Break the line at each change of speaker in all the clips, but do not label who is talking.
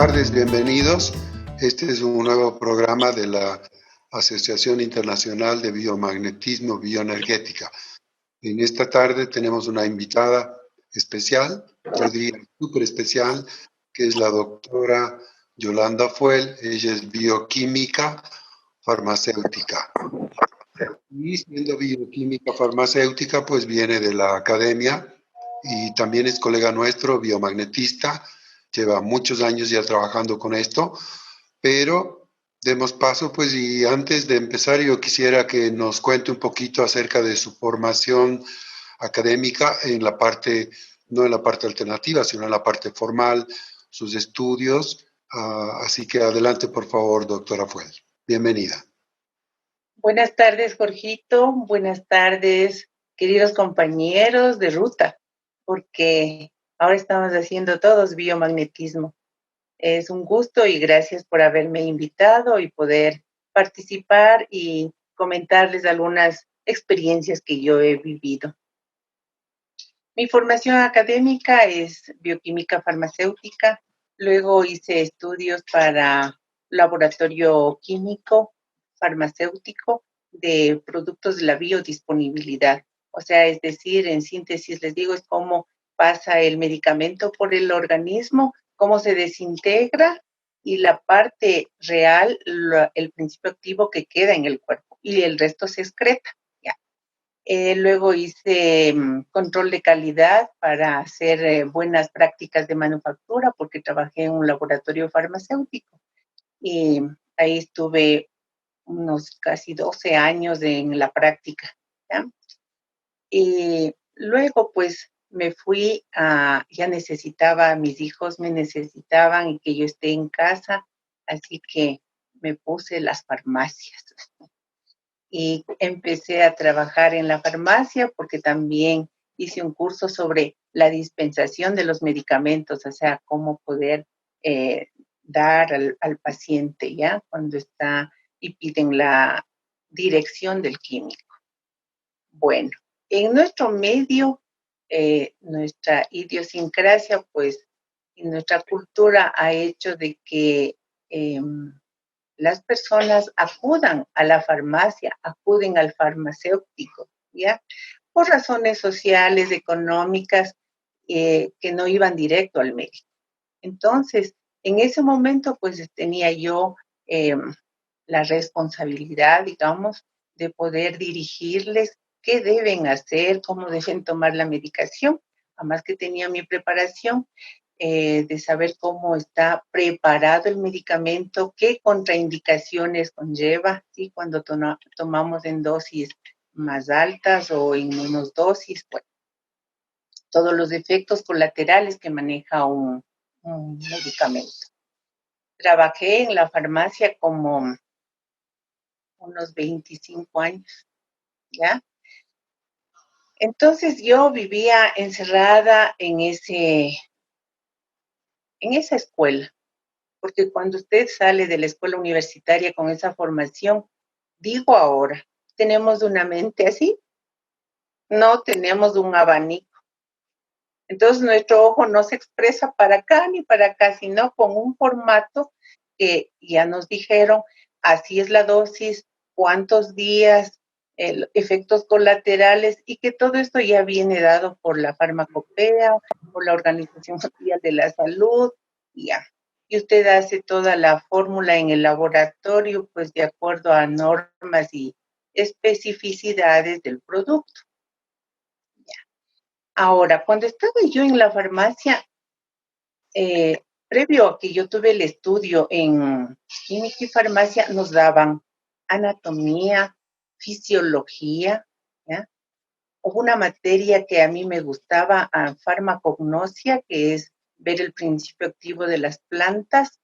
tardes, bienvenidos. Este es un nuevo programa de la Asociación Internacional de Biomagnetismo Bioenergética. En esta tarde tenemos una invitada especial, yo diría súper especial, que es la doctora Yolanda Fuel. Ella es bioquímica farmacéutica. Y siendo bioquímica farmacéutica, pues viene de la academia y también es colega nuestro, biomagnetista. Lleva muchos años ya trabajando con esto, pero demos paso, pues, y antes de empezar yo quisiera que nos cuente un poquito acerca de su formación académica en la parte, no en la parte alternativa, sino en la parte formal, sus estudios. Así que adelante, por favor, doctora Fuel. Bienvenida.
Buenas tardes, Jorgito. Buenas tardes, queridos compañeros de ruta, porque ahora estamos haciendo todos biomagnetismo. Es un gusto y gracias por haberme invitado y poder participar y comentarles algunas experiencias que yo he vivido. Mi formación académica es bioquímica farmacéutica. Luego hice estudios para laboratorio químico farmacéutico de productos de la biodisponibilidad. O sea, es decir, en síntesis les digo, es cómo pasa el medicamento por el organismo, cómo se desintegra y la parte real, el principio activo que queda en el cuerpo y el resto se excreta. Luego hice control de calidad para hacer buenas prácticas de manufactura porque trabajé en un laboratorio farmacéutico y ahí estuve unos casi 12 años en la práctica, ¿ya? Y luego pues me fui ya necesitaba, mis hijos me necesitaban y que yo esté en casa, así que me puse las farmacias y empecé a trabajar en la farmacia porque también hice un curso sobre la dispensación de los medicamentos, o sea, cómo poder dar al paciente, ¿ya? Cuando está y piden la dirección del químico. Bueno, en nuestro medio, nuestra idiosincrasia, pues, y nuestra cultura ha hecho de que las personas acudan a la farmacia, acuden al farmacéutico, ¿ya? Por razones sociales, económicas, que no iban directo al médico. Entonces, en ese momento, pues tenía yo la responsabilidad, digamos, de poder dirigirles qué deben hacer, cómo deben tomar la medicación. Además que tenía mi preparación de saber cómo está preparado el medicamento, qué contraindicaciones conlleva, ¿sí? Cuando tomamos en dosis más altas o en menos dosis, pues, todos los efectos colaterales que maneja un medicamento. Trabajé en la farmacia como unos 25 años, ¿ya? Entonces yo vivía encerrada en esa escuela, porque cuando usted sale de la escuela universitaria con esa formación, digo ahora, tenemos una mente así, no tenemos un abanico. Entonces nuestro ojo no se expresa para acá ni para acá, sino con un formato que ya nos dijeron, así es la dosis, cuántos días, efectos colaterales y que todo esto ya viene dado por la farmacopea, por la Organización Mundial de la Salud, ya. Y usted hace toda la fórmula en el laboratorio, pues de acuerdo a normas y especificidades del producto. Ahora, cuando estaba yo en la farmacia, previo a que yo tuve el estudio en química y farmacia, nos daban anatomía, fisiología, ¿ya? Hubo una materia que a mí me gustaba, farmacognosia, que es ver el principio activo de las plantas,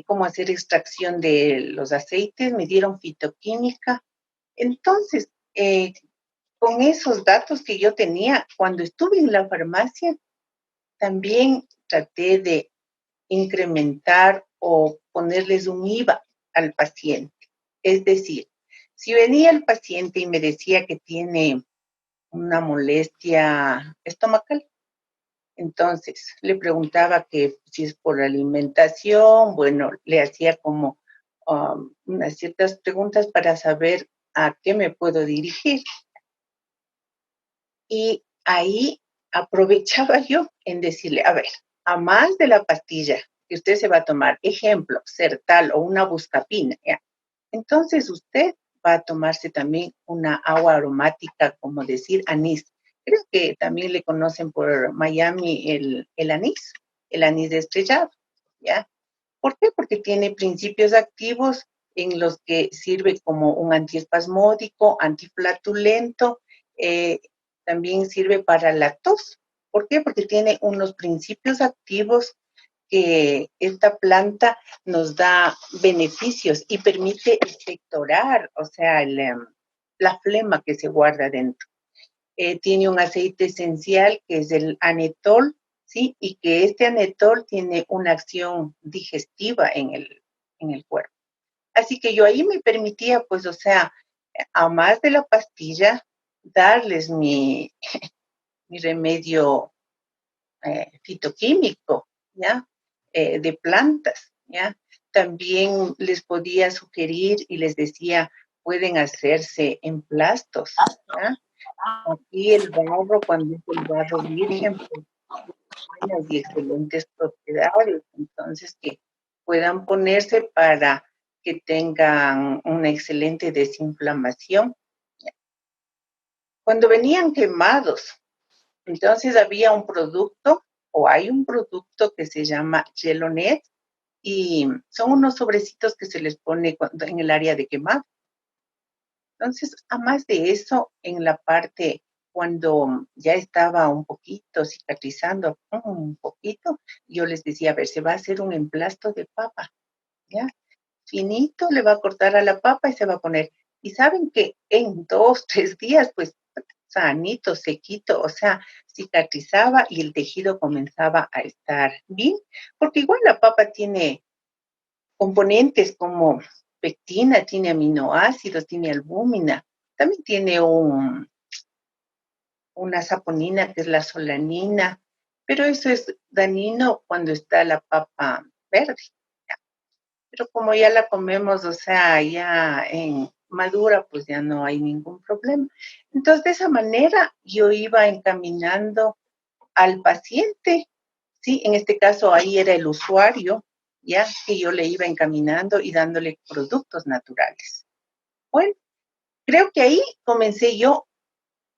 cómo hacer extracción de los aceites, me dieron fitoquímica. Entonces, con esos datos que yo tenía, cuando estuve en la farmacia, también traté de incrementar o ponerles un IVA al paciente. Es decir, si venía el paciente y me decía que tiene una molestia estomacal, Entonces, le preguntaba que si es por alimentación, bueno, le hacía como unas ciertas preguntas para saber a qué me puedo dirigir. Y ahí aprovechaba yo en decirle, a ver, a más de la pastilla que usted se va a tomar, ejemplo, Sertal o una Buscapina, ¿ya? Entonces usted va a tomarse también una agua aromática, como decir anís. Creo que también le conocen por Miami el anís de estrellado, ¿ya? ¿Por qué? Porque tiene principios activos en los que sirve como un antiespasmódico, antiflatulento, eh, también sirve para la tos. ¿Por qué? Porque tiene unos principios activos que esta planta nos da beneficios y permite expectorar, o sea, la flema que se guarda dentro. Tiene un aceite esencial que es el anetol, ¿sí? Y que este anetol tiene una acción digestiva en el cuerpo. Así que yo ahí me permitía, pues, o sea, a más de la pastilla, darles mi remedio fitoquímico, ¿ya? De plantas, ¿ya? También les podía sugerir y les decía, pueden hacerse emplastos, ¿ya? Aquí el barro, cuando es el barro virgen, pues buenas y excelentes propiedades, entonces que puedan ponerse para que tengan una excelente desinflamación. Cuando venían quemados, entonces había un producto o hay un producto que se llama Gelonet y son unos sobrecitos que se les pone en el área de quemado. Entonces, a más de eso, en la parte cuando ya estaba un poquito cicatrizando, un poquito, yo les decía, a ver, se va a hacer un emplasto de papa, ¿ya? Finito, le va a cortar a la papa y se va a poner. Y saben que en 2, 3 días, pues, sanito, sequito, o sea, cicatrizaba y el tejido comenzaba a estar bien, porque igual la papa tiene componentes como pectina, tiene aminoácidos, tiene albúmina, también tiene una saponina que es la solanina, pero eso es dañino cuando está la papa verde. ¿Ya? Pero como ya la comemos, o sea, ya en madura, pues ya no hay ningún problema. Entonces, de esa manera yo iba encaminando al paciente, ¿sí? En este caso ahí era el usuario, ya que yo le iba encaminando y dándole productos naturales. Bueno, creo que ahí comencé yo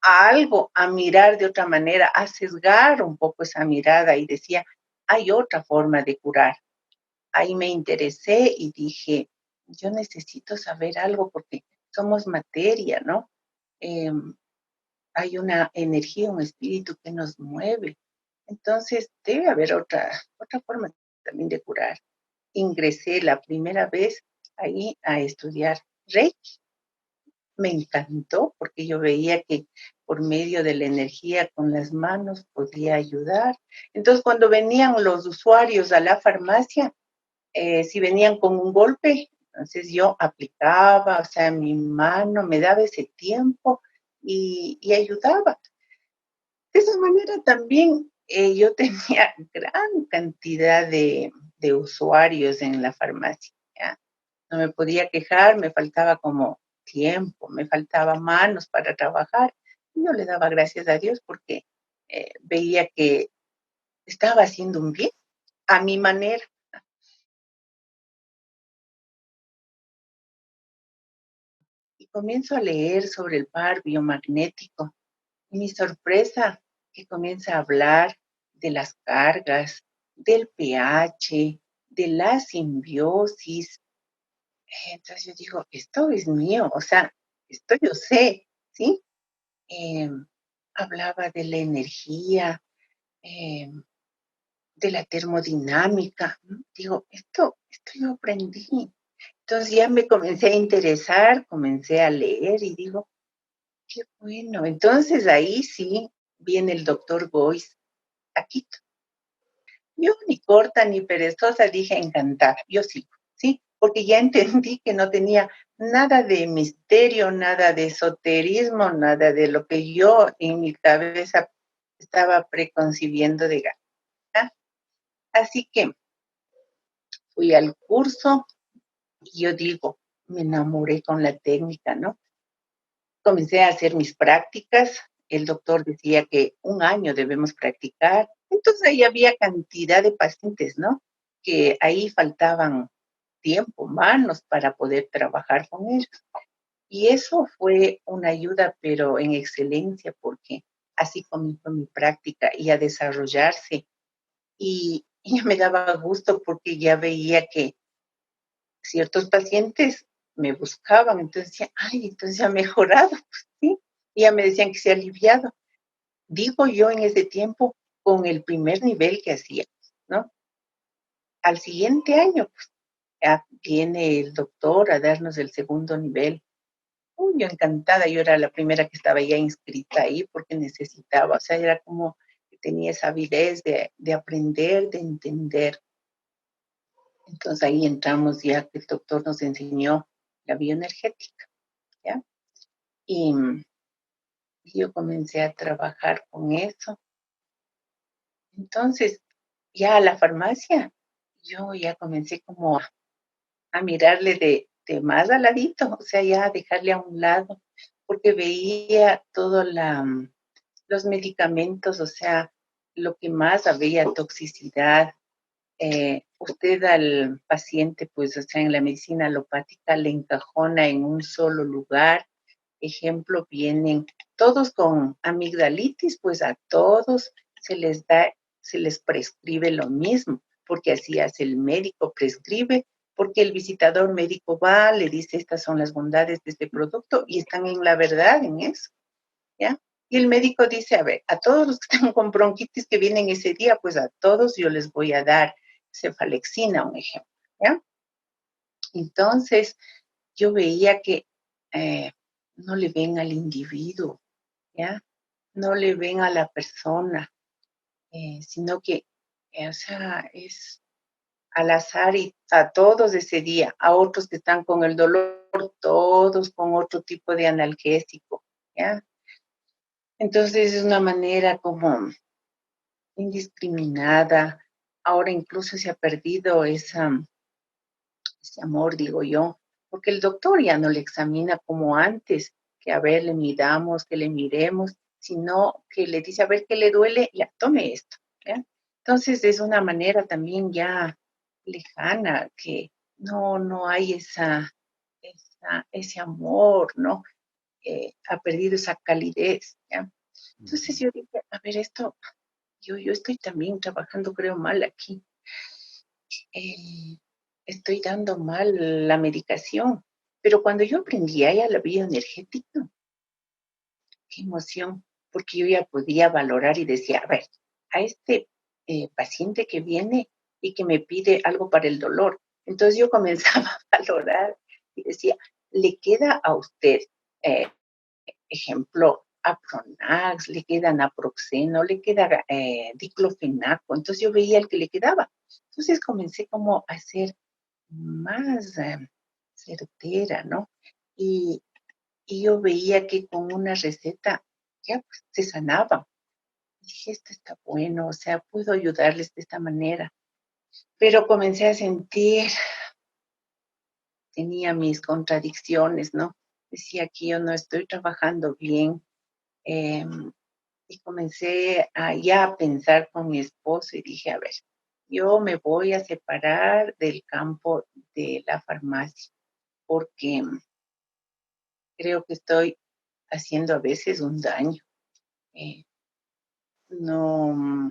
a mirar de otra manera, a sesgar un poco esa mirada y decía, hay otra forma de curar. Ahí me interesé y dije, yo necesito saber algo porque somos materia, ¿no? Eh, hay una energía, un espíritu que nos mueve. Entonces, debe haber otra forma también de curar. Ingresé la primera vez ahí a estudiar Reiki. Me encantó porque yo veía que por medio de la energía con las manos podía ayudar. Entonces, cuando venían los usuarios a la farmacia, si venían con un golpe, entonces yo aplicaba, o sea, mi mano me daba ese tiempo y ayudaba. De esa manera también yo tenía gran cantidad de usuarios en la farmacia, ¿ya? No me podía quejar, me faltaba como tiempo, me faltaba manos para trabajar. Y yo le daba gracias a Dios porque veía que estaba haciendo un bien a mi manera. Y comienzo a leer sobre el par biomagnético. Y mi sorpresa, que comienza a hablar de las cargas, del pH, de la simbiosis. Entonces yo digo, esto es mío, o sea, esto yo sé, ¿sí? Eh, hablaba de la energía, eh, de la termodinámica, ¿no? Digo, esto yo aprendí. Entonces ya me comencé a interesar, comencé a leer y digo, qué bueno. Entonces ahí sí viene el doctor Boyce a Quito. Yo ni corta ni perezosa dije encantada, yo sí, sí, porque ya entendí que no tenía nada de misterio, nada de esoterismo, nada de lo que yo en mi cabeza estaba preconcibiendo de gana. Así que fui al curso y yo digo, me enamoré con la técnica, ¿no? Comencé a hacer mis prácticas. El doctor decía que 1 año debemos practicar. Entonces ahí había cantidad de pacientes, ¿no? Que ahí faltaban tiempo, manos para poder trabajar con ellos. Y eso fue una ayuda, pero en excelencia, porque así comenzó mi práctica y a desarrollarse. Y ya me daba gusto porque ya veía que ciertos pacientes me buscaban, entonces decía, ay, entonces ha mejorado, pues sí, y ya me decían que se ha aliviado. Digo yo en ese tiempo, con el primer nivel que hacía, ¿no? Al siguiente año, pues, ya viene el doctor a darnos el segundo nivel. Uy, yo encantada, yo era la primera que estaba ya inscrita ahí porque necesitaba, o sea, era como que tenía esa avidez de aprender, de entender. Entonces ahí entramos ya que el doctor nos enseñó la bioenergética, ¿ya? Y yo comencé a trabajar con eso. Entonces, ya a la farmacia, yo ya comencé como a mirarle de más al ladito, o sea, ya a dejarle a un lado, porque veía todo los medicamentos, o sea, lo que más había toxicidad. Usted al paciente, pues, o sea, en la medicina alopática le encajona en un solo lugar. Ejemplo, vienen todos con amigdalitis, pues a todos se les da, se les prescribe lo mismo, porque así hace el médico, prescribe, porque el visitador médico va, le dice estas son las bondades de este producto y están en la verdad en eso, ¿ya? Y el médico dice, a ver, a todos los que están con bronquitis que vienen ese día, pues a todos yo les voy a dar cefalexina, un ejemplo, ¿ya? Entonces, yo veía que eh, no le ven al individuo, ¿ya? No le ven a la persona, sino que, o sea, es al azar y a todos ese día, a otros que están con el dolor, todos con otro tipo de analgésico, ¿ya? Entonces es una manera como indiscriminada. Ahora incluso se ha perdido ese amor, digo yo, porque el doctor ya no le examina como antes, que a ver, le midamos, que le miremos, sino que le dice, a ver, ¿qué le duele? Ya, tome esto, ¿ya? Entonces es una manera también ya lejana, que no hay ese amor, ¿no? Ha perdido esa calidez, ¿ya? Entonces yo dije, a ver, esto, yo estoy también trabajando, creo, mal aquí. eh, Estoy dando mal la medicación. Pero cuando yo aprendí a la bioenergética, qué emoción, porque yo ya podía valorar y decía, a ver, a este paciente que viene y que me pide algo para el dolor. Entonces yo comenzaba a valorar y decía, le queda a usted, eh, ejemplo, Apronax, le queda naproxeno, le queda diclofenaco. Entonces yo veía el que le quedaba. Entonces comencé como a hacer más certera, ¿no? Y, y yo veía que con una receta ya pues, se sanaba. Dije, esto está bueno, o sea, puedo ayudarles de esta manera. Pero comencé a sentir, tenía mis contradicciones, ¿no? Decía que yo no estoy trabajando bien. eh, y comencé ya a pensar con mi esposo y dije, a ver, yo me voy a separar del campo de la farmacia porque creo que estoy haciendo a veces un daño. Eh, no,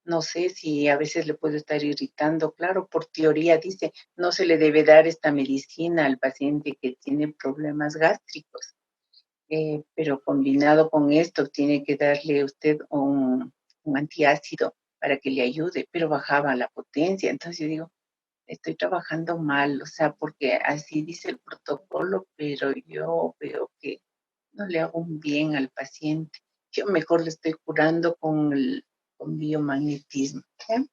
no sé si a veces le puedo estar irritando. Claro, por teoría dice, no se le debe dar esta medicina al paciente que tiene problemas gástricos, pero combinado con esto tiene que darle usted un antiácido para que le ayude, pero bajaba la potencia. Entonces yo digo, estoy trabajando mal, o sea, porque así dice el protocolo, pero yo veo que no le hago un bien al paciente. Yo mejor le estoy curando con biomagnetismo, ¿ya?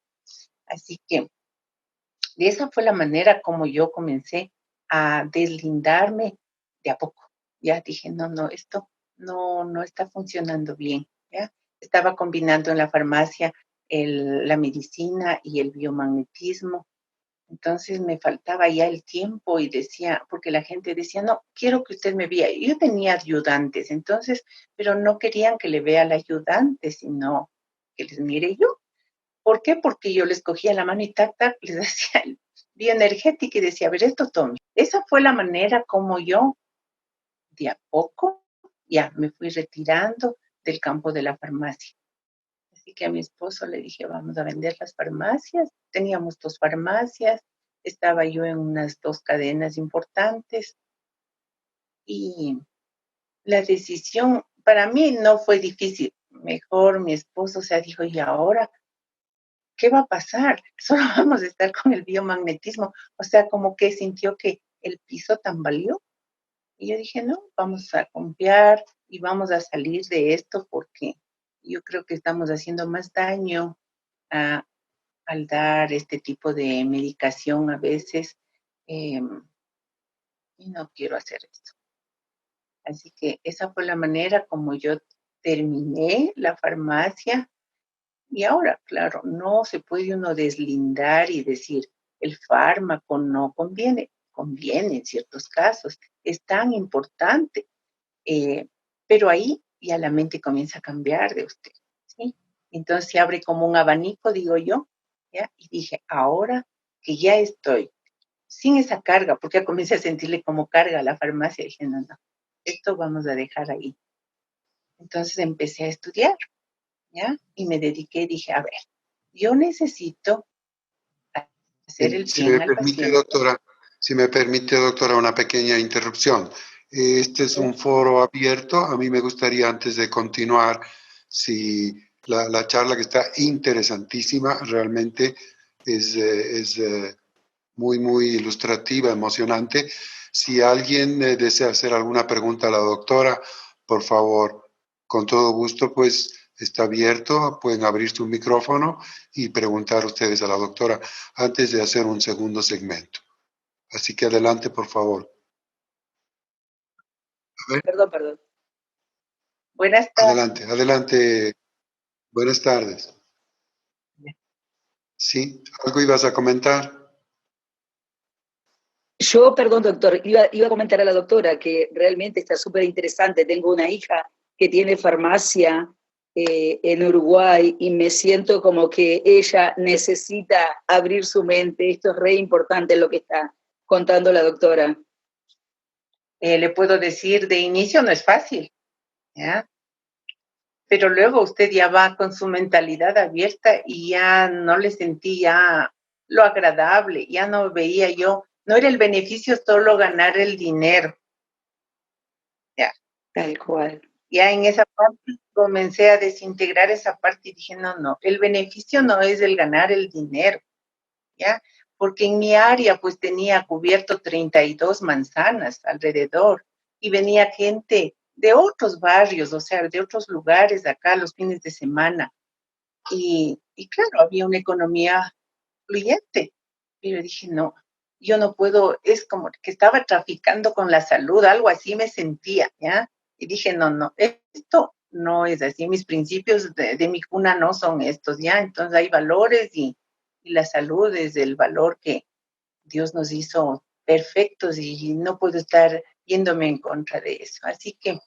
Así que de esa fue la manera como yo comencé a deslindarme de a poco. Ya dije, no, esto no está funcionando bien, ¿ya? estaba combinando en la farmacia la medicina y el biomagnetismo. Entonces me faltaba ya el tiempo y decía, porque la gente decía, no, quiero que usted me vea. Yo tenía ayudantes, entonces, pero no querían que le vea al ayudante, sino que les mire yo. ¿Por qué? Porque yo les cogía la mano y tac, tac, les hacía el bioenergético y decía, a ver, esto tome. Esa fue la manera como yo, de a poco, ya me fui retirando del campo de la farmacia. Así que a mi esposo le dije, vamos a vender las farmacias. Teníamos 2 farmacias, estaba yo en unas 2 cadenas importantes y la decisión para mí no fue difícil. Mejor mi esposo, o sea, dijo, ¿y ahora qué va a pasar? Solo vamos a estar con el biomagnetismo. O sea, como que sintió que el piso tambaleó. Y yo dije, no, vamos a confiar y vamos a salir de esto porque yo creo que estamos haciendo más daño a, al dar este tipo de medicación a veces, eh, y no quiero hacer esto. Así que esa fue la manera como yo terminé la farmacia y ahora, claro, no se puede uno deslindar y decir, el fármaco no conviene, conviene en ciertos casos, es tan importante, eh, pero ahí ya la mente comienza a cambiar de usted, ¿sí? Entonces se abre como un abanico, digo yo, ¿ya? Y dije, ahora que ya estoy sin esa carga, porque comencé a sentirle como carga a la farmacia, dije, no, no, esto vamos a dejar ahí. Entonces empecé a estudiar, ¿ya? Y me dediqué, dije, a ver, yo necesito hacer el
Si me
bien al
permite,
paciente.
doctora, si me permite, doctora, una pequeña interrupción. Este es un foro abierto. A mí me gustaría, antes de continuar, si la charla que está interesantísima, realmente es muy, muy ilustrativa, emocionante. Si alguien desea hacer alguna pregunta a la doctora, por favor, con todo gusto, pues está abierto, pueden abrir su micrófono y preguntar ustedes a la doctora antes de hacer un segundo segmento. Así que adelante, por favor. A ver,
Perdón, perdón.
Buenas tardes.
adelante, adelante. Buenas tardes. Sí, ¿algo ibas a comentar?
Yo, perdón, doctor, iba a comentar a la doctora que realmente está súper interesante. Tengo una hija que tiene farmacia en Uruguay y me siento como que ella necesita abrir su mente. Esto es re importante lo que está contando la doctora.
Le puedo decir, de inicio no es fácil, ¿ya? Pero luego usted ya va con su mentalidad abierta y ya no le sentía lo agradable, ya no veía yo, no era el beneficio solo ganar el dinero, ya.
Tal cual.
Ya en esa parte comencé a desintegrar esa parte y dije, no, no, el beneficio no es el ganar el dinero, ¿ya? Porque en mi área pues tenía cubierto 32 manzanas alrededor y venía gente de otros barrios, o sea, de otros lugares acá los fines de semana. Y claro, había una economía fluyente. Pero dije, no, yo no puedo, es como que estaba traficando con la salud, algo así me sentía, ¿ya? Y dije, no, no, esto no es así, mis principios de mi cuna no son estos, ¿ya? Entonces hay valores y la salud es el valor que Dios nos hizo perfectos y no puedo estar yéndome en contra de eso. Así que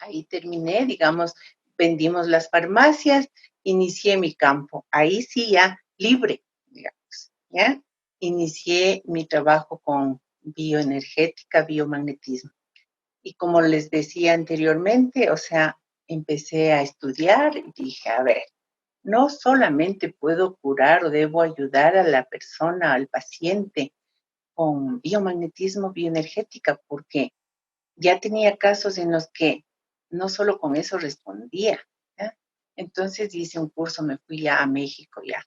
ahí terminé, digamos, vendimos las farmacias, inicié mi campo. Ahí sí ya libre, digamos, ¿ya? Inicié mi trabajo con bioenergética, biomagnetismo. Y como les decía anteriormente, o sea, empecé a estudiar y dije, a ver, no solamente puedo curar o debo ayudar a la persona, al paciente con biomagnetismo, bioenergética, porque ya tenía casos en los que no solo con eso respondía, ¿ya? Entonces hice un curso, me fui ya a México, ya.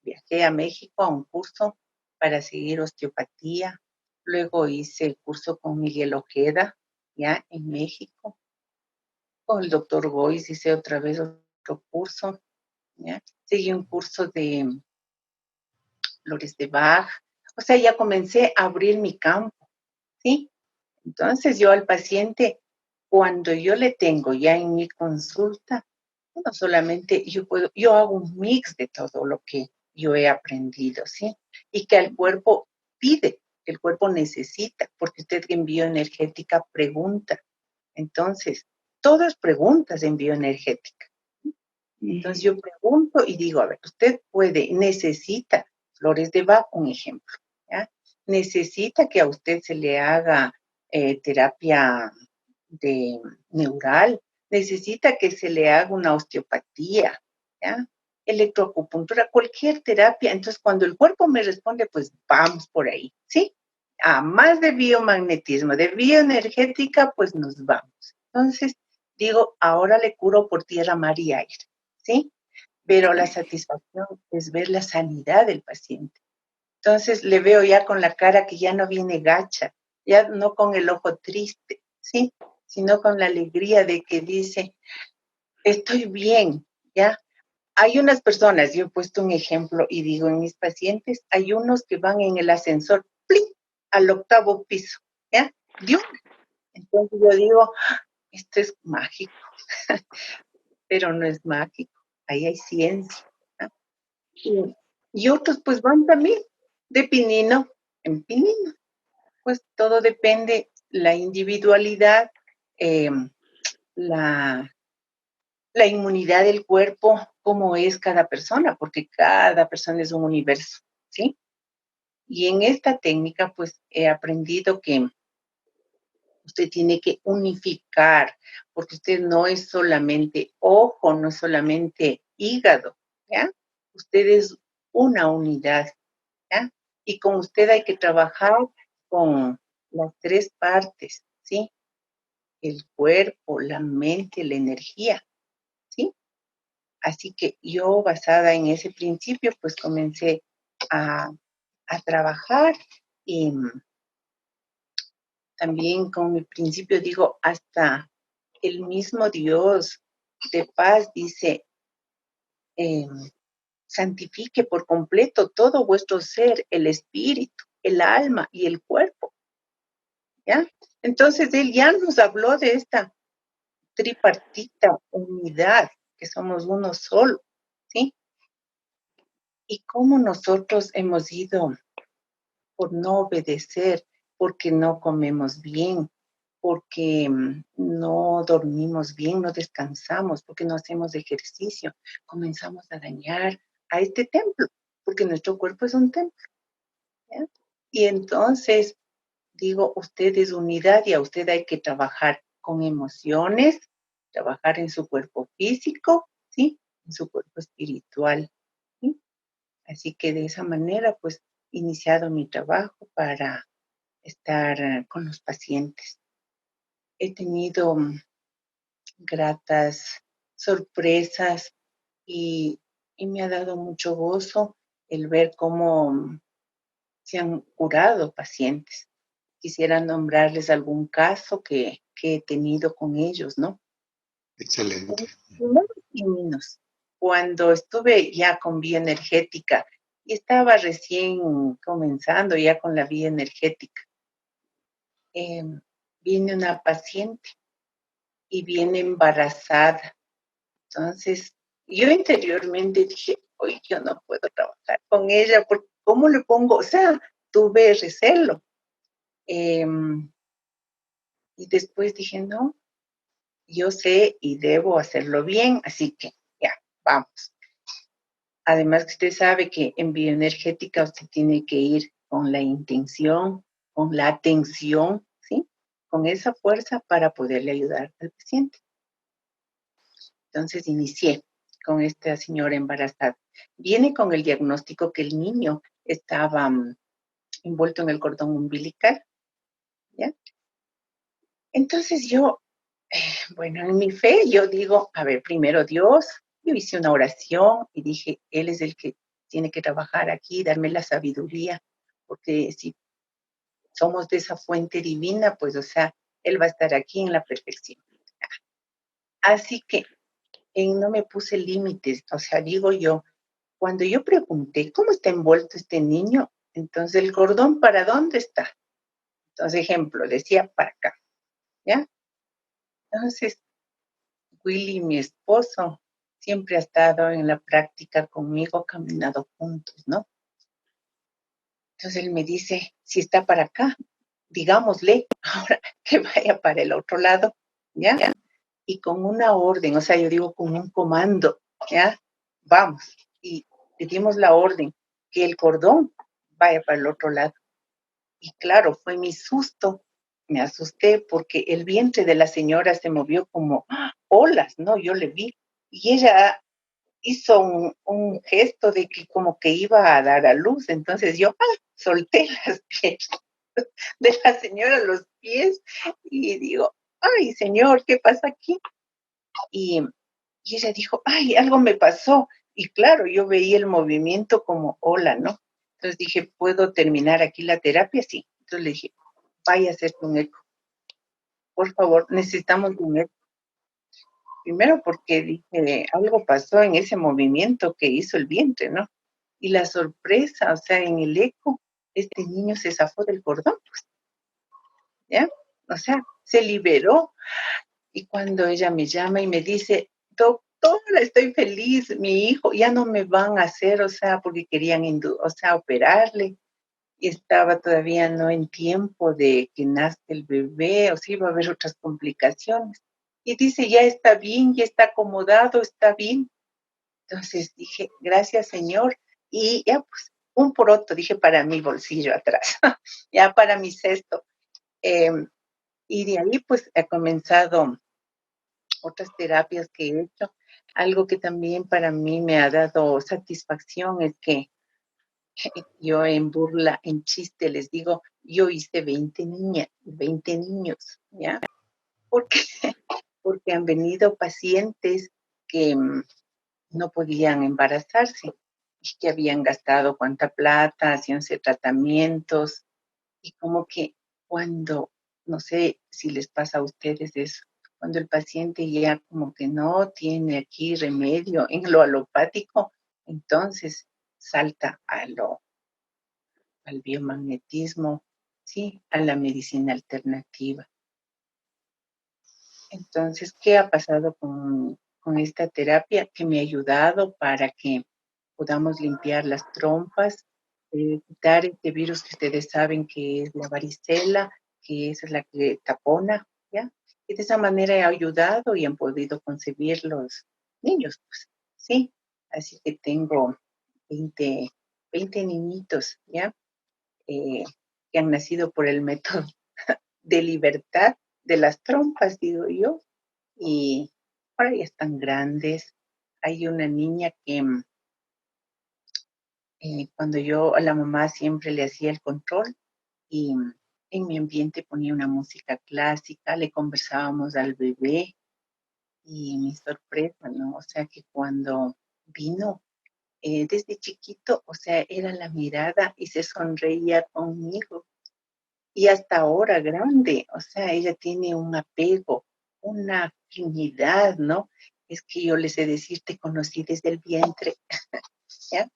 Viajé a México a un curso para seguir osteopatía. Luego hice el curso con Miguel Ojeda, ya en México. Con el doctor Boyce hice otra vez otro curso, ya. Seguí un curso de flores de Bach. O sea, ya comencé a abrir mi campo, ¿sí? Entonces yo al paciente, cuando yo le tengo ya en mi consulta, no solamente yo hago un mix de todo lo que yo he aprendido, ¿sí? Y que el cuerpo pide, que el cuerpo necesita, porque usted en bioenergética pregunta. Entonces, todo es preguntas en bioenergética. Entonces yo pregunto y digo, a ver, usted necesita flores de Bach, un ejemplo, ¿ya? Necesita que a usted se le haga terapia de neural, necesita que se le haga una osteopatía, ¿ya? Electroacupuntura, cualquier terapia. Entonces, cuando el cuerpo me responde, pues vamos por ahí, ¿sí? A más de biomagnetismo, de bioenergética, pues nos vamos. Entonces, digo, ahora le curo por tierra, mar y aire, ¿sí? Pero la satisfacción es ver la sanidad del paciente. Entonces, le veo ya con la cara que ya no viene gacha, ya no con el ojo triste, ¿sí? Sino con la alegría de que dice, estoy bien, ¿ya? Hay unas personas, yo he puesto un ejemplo y digo, en mis pacientes hay unos que van en el ascensor, ¡plin!, al 8º piso, ¿ya? ¡Dios! Entonces yo digo, esto es mágico, pero no es mágico, ahí hay ciencia, ¿no? Y otros pues van también de pinino en pinino, pues todo depende, la individualidad, eh, la la inmunidad del cuerpo, cómo es cada persona, porque cada persona es un universo, ¿sí? Y en esta técnica, pues he aprendido que usted tiene que unificar, porque usted no es solamente ojo, no es solamente hígado, ¿ya? Usted es una unidad, ¿ya? Y con usted hay que trabajar con las 3 partes, ¿sí? El cuerpo, la mente, la energía, ¿sí? Así que yo, basada en ese principio, pues comencé a, a trabajar y también con mi principio digo, hasta el mismo Dios de paz dice, eh, santifique por completo todo vuestro ser, el espíritu, el alma y el cuerpo, ¿ya? Entonces él ya nos habló de esta tripartita unidad, que somos uno solo, ¿sí? Y cómo nosotros hemos ido por no obedecer, porque no comemos bien, porque no dormimos bien, no descansamos, porque no hacemos ejercicio, comenzamos a dañar a este templo, porque nuestro cuerpo es un templo, ¿ya? Y entonces digo, usted es unidad y a usted hay que trabajar con emociones, trabajar en su cuerpo físico, ¿sí? En su cuerpo espiritual, ¿sí? Así que de esa manera, pues, he iniciado mi trabajo para estar con los pacientes. He tenido gratas sorpresas y, y me ha dado mucho gozo el ver cómo se han curado pacientes. Quisiera nombrarles algún caso que he tenido con ellos, ¿no?
Excelente.
Primeros pininos, cuando estuve ya con bioenergética y estaba recién comenzando ya con la bioenergética, viene una paciente y viene embarazada. Entonces, yo interiormente dije, hoy yo no puedo trabajar con ella, porque ¿cómo le pongo? O sea, tuve recelo. Y después dije, no, yo sé y debo hacerlo bien, así que ya, vamos. Además que usted sabe que en bioenergética usted tiene que ir con la intención, con la atención, ¿sí? Con esa fuerza para poderle ayudar al paciente. Entonces inicié con esta señora embarazada. Viene con el diagnóstico que el niño estaba envuelto en el cordón umbilical, ¿ya? Entonces yo, bueno, en mi fe yo digo, a ver, primero Dios, yo hice una oración y dije, Él es el que tiene que trabajar aquí, darme la sabiduría, porque si somos de esa fuente divina, pues, o sea, Él va a estar aquí en la perfección. Así que no me puse límites, o sea, digo yo, cuando yo pregunté, ¿cómo está envuelto este niño? Entonces, ¿el cordón para dónde está? Entonces, ejemplo, decía para acá, ¿ya? Entonces, Willy, mi esposo, siempre ha estado en la práctica conmigo, caminado juntos, ¿no? Entonces él me dice, si está para acá, digámosle ahora que vaya para el otro lado, ¿ya? Y con una orden, o sea, yo digo con un comando, ¿ya? Vamos. Y le dimos la orden que el cordón vaya para el otro lado. Y claro, fue mi susto, me asusté porque el vientre de la señora se movió como olas, ¿no? Yo le vi. Y ella hizo un gesto de que como que iba a dar a luz. Entonces yo solté las piernas de la señora, los pies, y digo, ay, señor, ¿qué pasa aquí? Y, y ella dijo, ay, algo me pasó. Y claro, yo veía el movimiento como ola, ¿no? Entonces dije, ¿puedo terminar aquí la terapia? Sí. Entonces le dije, vaya a hacer un eco. Por favor, necesitamos un eco. Primero porque dije, algo pasó en ese movimiento que hizo el vientre, ¿no? Y la sorpresa, o sea, en el eco, este niño se zafó del cordón, pues, ¿ya? O sea, se liberó. Y cuando ella me llama y me dice, doctora, estoy feliz, mi hijo, ya no me van a hacer, o sea, porque querían, o sea, operarle. Y estaba todavía no en tiempo de que nazca el bebé, o sea, iba a haber otras complicaciones. Y dice, ya está bien, ya está acomodado, está bien. Entonces dije, gracias, Señor. Y ya, pues, un poroto, dije, para mi bolsillo atrás, ya para mi cesto. Eh, y de ahí, pues, he comenzado otras terapias que he hecho. Algo que también para mí me ha dado satisfacción es que yo en burla, en chiste, les digo, yo hice 20 niñas, 20 niños, ¿ya? Porque, porque han venido pacientes que no podían embarazarse y que habían gastado cuánta plata, hacíanse tratamientos y como que cuando, no sé si les pasa a ustedes eso, cuando el paciente ya como que no tiene aquí remedio en lo alopático, entonces salta al biomagnetismo, sí, a la medicina alternativa. Entonces, ¿qué ha pasado con esta terapia? Que me ha ayudado para que podamos limpiar las trompas, quitar este virus que ustedes saben que es la varicela, que es la que tapona, ¿ya? Y de esa manera he ayudado y han podido concebir los niños, pues, sí. Así que tengo 20, 20 niñitos, ¿ya? Eh, que han nacido por el método de libertad de las trompas, digo yo, y ahora ya están grandes. Hay una niña que cuando yo a la mamá siempre le hacía el control y en mi ambiente ponía una música clásica, le conversábamos al bebé y mi sorpresa, ¿no? O sea que cuando vino desde chiquito, o sea, era la mirada y se sonreía conmigo. Y hasta ahora grande, o sea, ella tiene un apego, una afinidad, ¿no? Es que yo les he de decir, te conocí desde el vientre, ¿ya?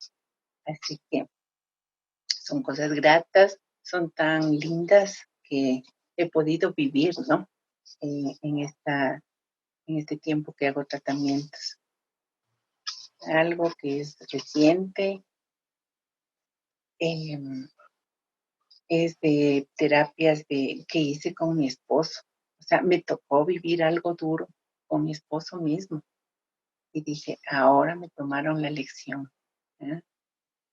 Así que son cosas gratas, son tan lindas que he podido vivir, ¿no? En este tiempo que hago tratamientos. Algo que es reciente, eh, es de terapias que hice con mi esposo. O sea, me tocó vivir algo duro con mi esposo mismo. Y dije, ahora me tomaron la lección, ¿eh?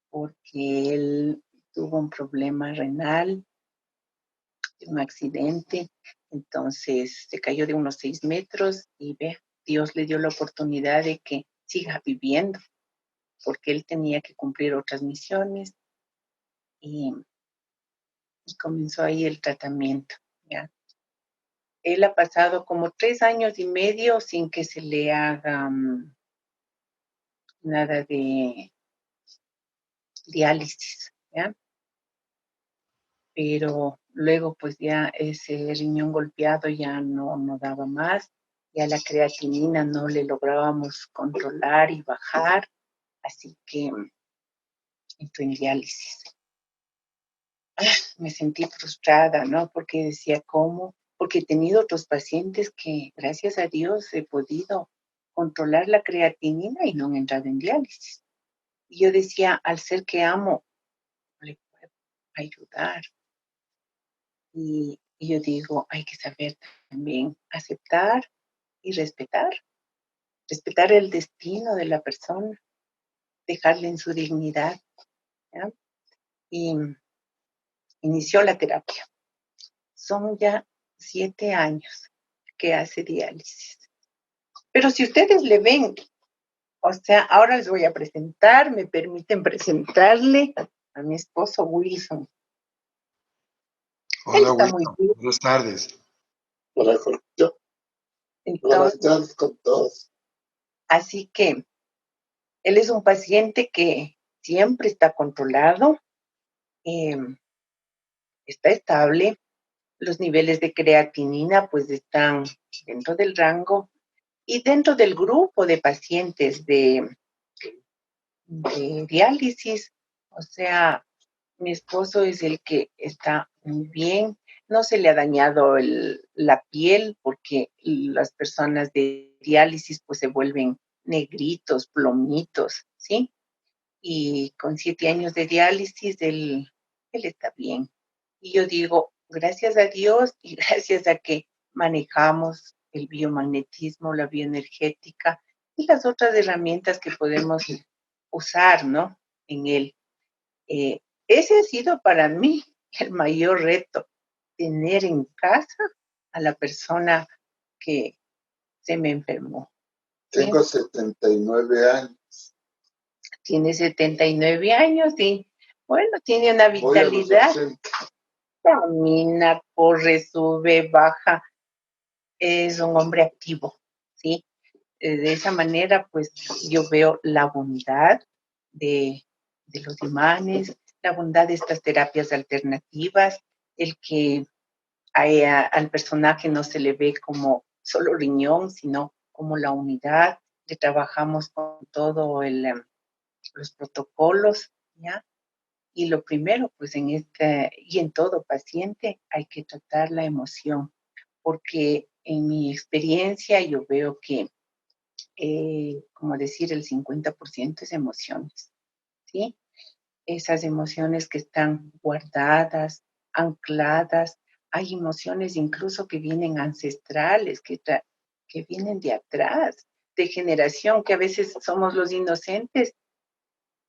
Porque él tuvo un problema renal, un accidente, entonces se cayó de unos 6 metros y ve, Dios le dio la oportunidad de que siga viviendo, porque él tenía que cumplir otras misiones y, y comenzó ahí el tratamiento, ¿ya? Él ha pasado como 3 años y medio sin que se le haga nada de diálisis, ¿ya? Pero luego pues ya ese riñón golpeado ya no daba más, ya la creatinina no le lográbamos controlar y bajar, así que entró en diálisis. Me sentí frustrada, ¿no? Porque decía, ¿cómo? Porque he tenido otros pacientes que, gracias a Dios, he podido controlar la creatinina y no han entrado en diálisis. Y yo decía, al ser que amo, no le puedo ayudar. Y yo digo, hay que saber también aceptar y respetar. Respetar el destino de la persona, dejarle en su dignidad, ¿ya? Y inició la terapia. Son ya 7 años que hace diálisis. Pero si ustedes le ven, o sea, ahora les voy a presentar, me permiten presentarle a mi esposo Wilson.
Hola,
Él está muy
Wilson.
bien.
Buenas tardes.
Hola, Jorgito. Buenas tardes con todos.
Así que él es un paciente que siempre está controlado, está estable, los niveles de creatinina pues están dentro del rango y dentro del grupo de pacientes de diálisis, o sea, mi esposo es el que está muy bien, no se le ha dañado la piel porque las personas de diálisis pues se vuelven negritos, plomitos, ¿sí? Y con 7 años de diálisis él está bien. Y yo digo, gracias a Dios y gracias a que manejamos el biomagnetismo, la bioenergética y las otras herramientas que podemos usar, ¿no? En él. Ese ha sido para mí el mayor reto, tener en casa a la persona que se me enfermó.
Tengo 79 años.
Tiene 79 años y, bueno, tiene una
Voy a los
vitalidad.
80.
Camina, corre, sube, baja. Es un hombre activo, ¿sí? De esa manera, pues, yo veo la bondad de los imanes, la bondad de estas terapias alternativas, el que al personaje no se le ve como solo riñón, sino como la unidad, que trabajamos con todo los protocolos, ¿ya? Y lo primero, pues y en todo paciente hay que tratar la emoción, porque en mi experiencia yo veo que, como decir, el 50% es emociones, ¿sí? Esas emociones que están guardadas, ancladas. Hay emociones incluso que vienen ancestrales, que vienen de atrás, de generación, que a veces somos los inocentes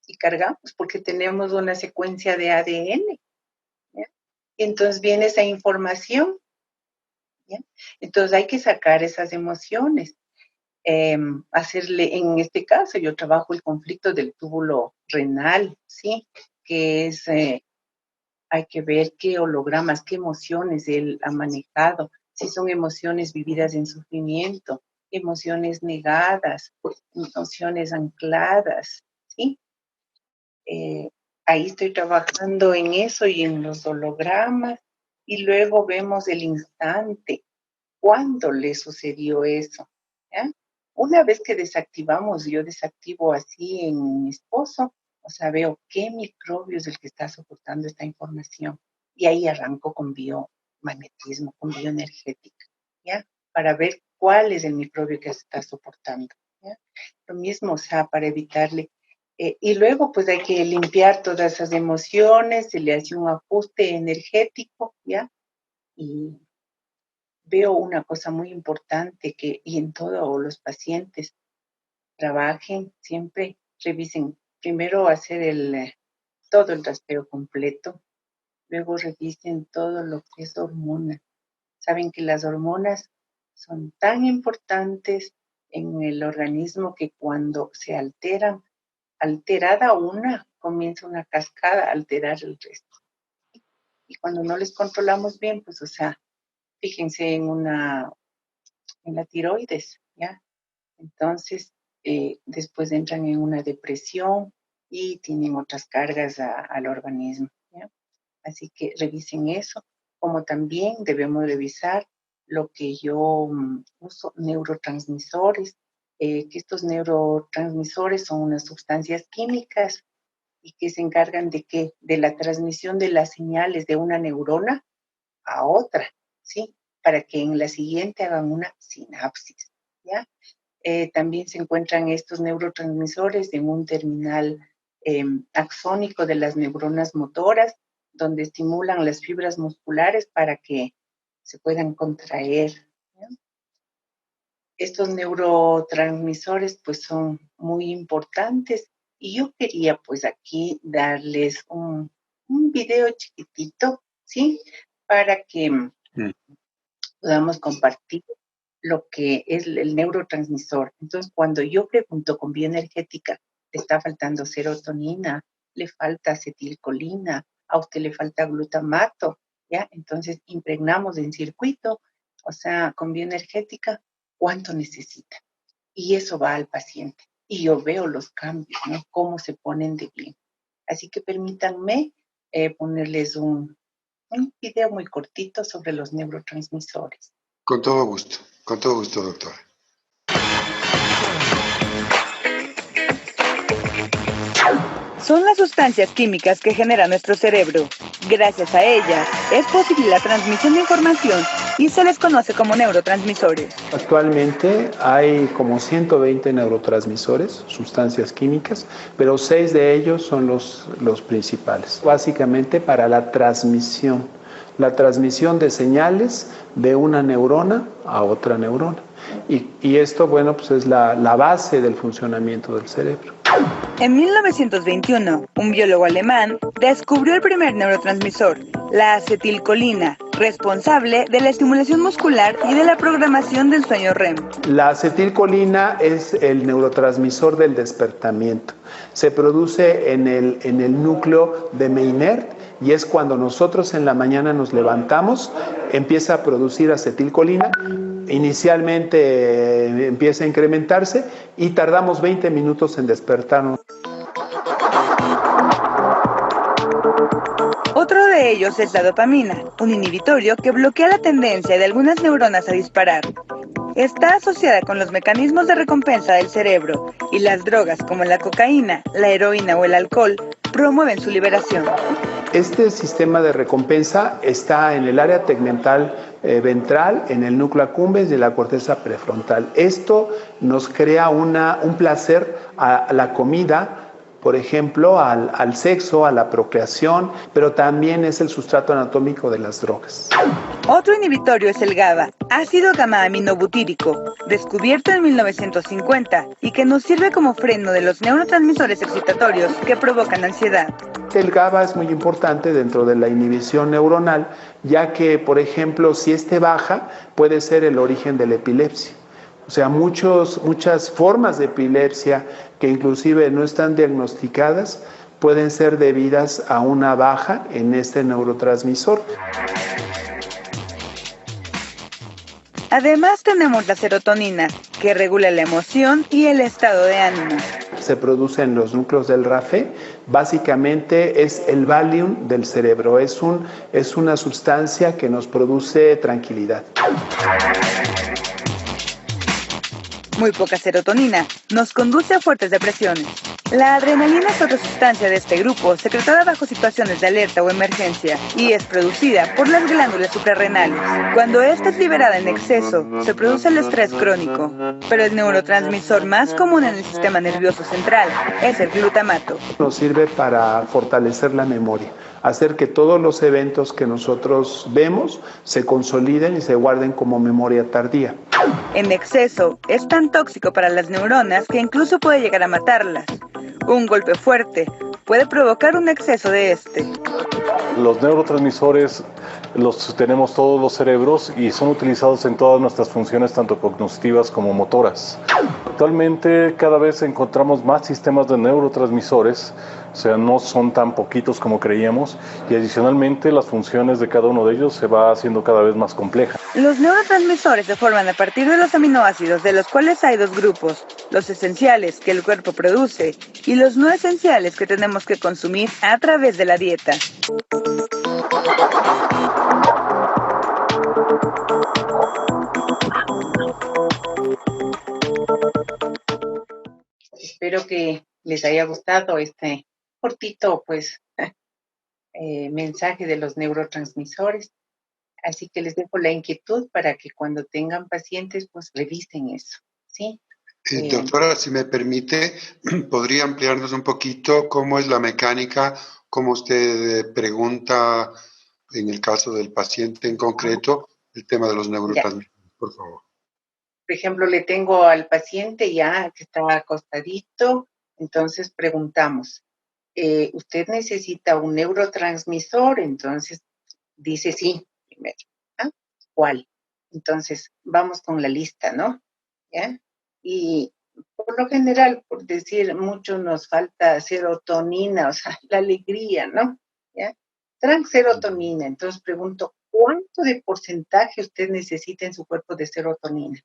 y cargamos porque tenemos una secuencia de ADN, ¿ya? Entonces viene esa información, ¿ya? Entonces hay que sacar esas emociones. Hacerle, en este caso, yo trabajo el conflicto del túbulo renal, ¿sí? Que es, hay que ver qué hologramas, qué emociones él ha manejado, si son emociones vividas en sufrimiento, emociones negadas, emociones ancladas, ¿sí? Ahí estoy trabajando en eso y en los hologramas y luego vemos el instante, cuándo le sucedió eso, ¿ya? Una vez que desactivamos, yo desactivo así en mi esposo, o sea, veo qué microbio es el que está soportando esta información y ahí arranco con biomagnetismo, con bioenergética, ¿ya? Para ver cuál es el microbio que se está soportando, ¿ya? Lo mismo, o sea, para evitarle. Y luego, pues hay que limpiar todas esas emociones, se le hace un ajuste energético, ¿ya? Y veo una cosa muy importante y en todos los pacientes trabajen, siempre revisen, primero hacer todo el rastreo completo, luego revisen todo lo que es hormona. Saben que las hormonas son tan importantes en el organismo que cuando se alteran, alterada una, comienza una cascada a alterar el resto. Y cuando no les controlamos bien, pues, o sea, fíjense en la tiroides, ¿ya? Entonces, después entran en una depresión y tienen otras cargas al organismo, ¿ya? Así que revisen eso, como también debemos revisar lo que yo uso, neurotransmisores, que estos neurotransmisores son unas sustancias químicas y que se encargan de qué, de la transmisión de las señales de una neurona a otra, ¿sí? Para que en la siguiente hagan una sinapsis, ¿ya? también se encuentran estos neurotransmisores en un terminal axónico de las neuronas motoras, donde estimulan las fibras musculares para que se puedan contraer, ¿no? Estos neurotransmisores pues son muy importantes y yo quería pues aquí darles un video chiquitito, ¿sí? Para que podamos compartir lo que es el neurotransmisor. Entonces, cuando yo pregunto con bioenergética, le está faltando serotonina, le falta acetilcolina, a usted le falta glutamato, ¿ya? Entonces, impregnamos en circuito, o sea, con bioenergética, ¿cuánto necesita? Y eso va al paciente. Y yo veo los cambios, ¿no? Cómo se ponen de bien. Así que permítanme ponerles un video muy cortito sobre los neurotransmisores.
Con todo gusto, doctora.
Son las sustancias químicas que genera nuestro cerebro. Gracias a ellas es posible la transmisión de información y se les conoce como neurotransmisores.
Actualmente hay como 120 neurotransmisores, sustancias químicas, pero 6 de ellos son los principales. Básicamente para la transmisión de señales de una neurona a otra neurona. Y esto, bueno, pues es la base del funcionamiento del cerebro.
En 1921, un biólogo alemán descubrió el primer neurotransmisor, la acetilcolina, responsable de la estimulación muscular y de la programación del sueño REM.
La acetilcolina es el neurotransmisor del despertamiento. Se produce en el núcleo de Meynert y es cuando nosotros en la mañana nos levantamos, empieza a producir acetilcolina. Inicialmente empieza a incrementarse y tardamos 20 minutos en despertarnos.
Otro de ellos es la dopamina, un inhibitorio que bloquea la tendencia de algunas neuronas a disparar. Está asociada con los mecanismos de recompensa del cerebro y las drogas como la cocaína, la heroína o el alcohol promueven su liberación.
Este sistema de recompensa está en el área tegmental ventral, en el núcleo accumbens y en la corteza prefrontal. Esto nos crea un placer a la comida, por ejemplo, al sexo, a la procreación, pero también es el sustrato anatómico de las drogas.
Otro inhibitorio es el GABA, ácido gamma-aminobutírico, descubierto en 1950 y que nos sirve como freno de los neurotransmisores excitatorios que provocan ansiedad.
El GABA es muy importante dentro de la inhibición neuronal, ya que, por ejemplo, si este baja, puede ser el origen de la epilepsia. O sea, muchas formas de epilepsia que inclusive no están diagnosticadas pueden ser debidas a una baja en este neurotransmisor.
Además tenemos la serotonina, que regula la emoción y el estado de ánimo.
Se produce en los núcleos del RAFE, básicamente es el Valium del cerebro, es una sustancia que nos produce tranquilidad.
Muy poca serotonina nos conduce a fuertes depresiones. La adrenalina es otra sustancia de este grupo, secretada bajo situaciones de alerta o emergencia, y es producida por las glándulas suprarrenales. Cuando esta es liberada en exceso, se produce el estrés crónico. Pero el neurotransmisor más común en el sistema nervioso central es el glutamato.
Nos sirve para fortalecer la memoria, hacer que todos los eventos que nosotros vemos se consoliden y se guarden como memoria tardía.
En exceso, es tan tóxico para las neuronas que incluso puede llegar a matarlas. Un golpe fuerte puede provocar un exceso de este.
Los neurotransmisores los tenemos todos los cerebros y son utilizados en todas nuestras funciones, tanto cognitivas como motoras. Actualmente cada vez encontramos más sistemas de neurotransmisores, o sea, no son tan poquitos como creíamos, y adicionalmente las funciones de cada uno de ellos se va haciendo cada vez más compleja.
Los neurotransmisores se forman a partir de los aminoácidos, de los cuales hay dos grupos, los esenciales que el cuerpo produce y los no esenciales que tenemos que consumir a través de la dieta.
Espero que les haya gustado este cortito, pues, mensaje de los neurotransmisores. Así que les dejo la inquietud para que cuando tengan pacientes, pues, revisen eso, ¿sí?
Doctora, si me permite, ¿podría ampliarnos un poquito cómo es la mecánica, cómo usted pregunta en el caso del paciente en concreto el tema de los neurotransmisores, por favor?
Por ejemplo, le tengo al paciente ya que está acostadito, entonces preguntamos, ¿usted necesita un neurotransmisor? Entonces dice sí, primero. ¿Ah? ¿Cuál? Entonces vamos con la lista, ¿no? ¿Ya? Y por lo general, por decir mucho, nos falta serotonina, o sea, la alegría, ¿no? ¿Ya? Serotonina. Entonces pregunto, ¿cuánto de porcentaje usted necesita en su cuerpo de serotonina?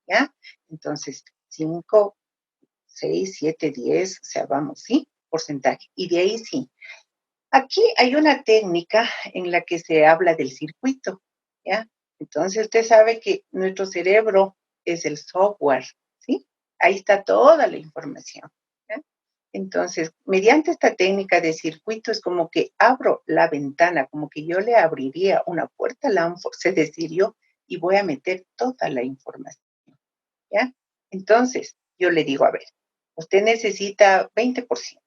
¿Ya? Entonces, 5, 6, 7, 10, o sea, vamos, ¿sí? Porcentaje. Y de ahí sí. Aquí hay una técnica en la que se habla del circuito, ¿ya? Entonces, usted sabe que nuestro cerebro es el software, ¿sí? Ahí está toda la información, ¿ya? Entonces, mediante esta técnica de circuito es como que abro la ventana, como que yo le abriría una puerta Lanford, se decir yo, y voy a meter toda la información, ¿ya? Entonces, yo le digo, a ver, usted necesita 20%